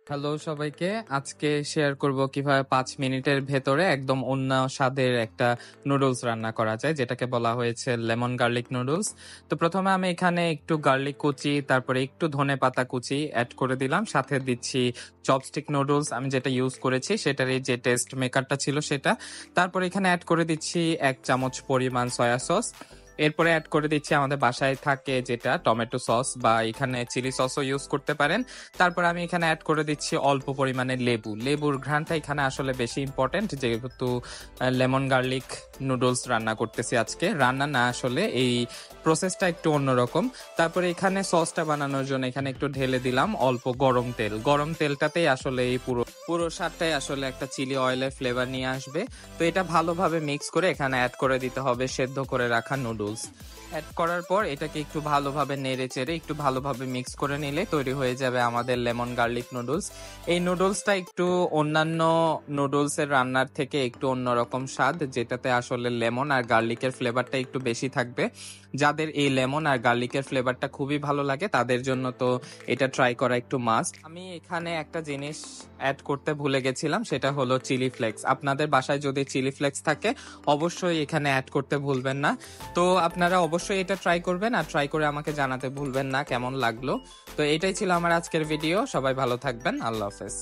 Hello সবাইকে। আজকে share করব কিভাবে ৫ মিনিটের ভেতরে একদম অন্য স্বাদের একটা নুডলস রান্না করা যায়, যেটাকে বলা হয়েছে লেমন গার্লিক নুডলস। তো প্রথমে আমি এখানে একটু গার্লিক কুচি, তারপরে একটু ধনেপাতা কুচি অ্যাড করে দিলাম। সাথে দিচ্ছি চপস্টিক নুডলস, আমি যেটা ইউজ করেছি সেটারই যে টেস্ট মেকারটা ছিল সেটা। তারপরে এখানে অ্যাড করে দিচ্ছি ১ চামচ পরিমাণ সয়া সস। এরপরে অ্যাড করে দিচ্ছি আমাদের বাসায় থাকে যেটা টমেটো সস, বা এখানে চিলি সসও ইউজ করতে পারেন। তারপর আমি এখানে অ্যাড করে দিচ্ছি অল্প পরিমাণে লেবুর ঘ্রাণটা এখানে আসলে বেশি ইম্পর্টেন্ট, যেহেতু লেমন গার্লিক নুডলস রান্না করতেছি আজকে। রান্না না, আসলে এই প্রসেসটা একটু অন্যরকম। তারপরে এখানে সসটা বানানোর জন্য এখানে একটু ঢেলে দিলাম অল্প গরম তেল। গরম তেলটাতেই আসলে এই পুরো পুরো স্বাদটাই আসলে একটা চিলি অয়েলের ফ্লেভার নিয়ে আসবে। তো এটা ভালোভাবে মিক্স করে এখানে অ্যাড করে দিতে হবে সেদ্ধ করে রাখা নুডলস। অ্যাড করার পর এটাকে একটু ভালোভাবে নেড়ে চেড়ে একটু ভালোভাবে মিক্স করে নিলে তৈরি হয়ে যাবে আমাদের লেমন গার্লিক নুডলস। এই নুডলসটা একটু অন্যান্য নুডলসের রান্নার থেকে একটু অন্যরকম স্বাদ, যেটাতে আসলে লেমন আর গার্লিকের ফ্লেভারটা একটু বেশি থাকবে। যাদের এই লেমন আর গার্লিকের ফ্লেভারটা খুবই ভালো লাগে তাদের জন্য তো এটা ট্রাই করা একটু মাস্ট। আমি এখানে একটা জিনিস অ্যাড করতে ভুলে গেছিলাম, সেটা হলো চিলি ফ্লেক্স। আপনাদের বাসায় যদি চিলি ফ্লেক্স থাকে অবশ্যই এখানে অ্যাড করতে ভুলবেন না। তো আপনারা অবশ্যই এটা ট্রাই করবেন, আর ট্রাই করে আমাকে জানাতে ভুলবেন না কেমন লাগলো। তো এটাই ছিল আমার আজকের ভিডিও। সবাই ভালো থাকবেন। আল্লাহ হাফেজ।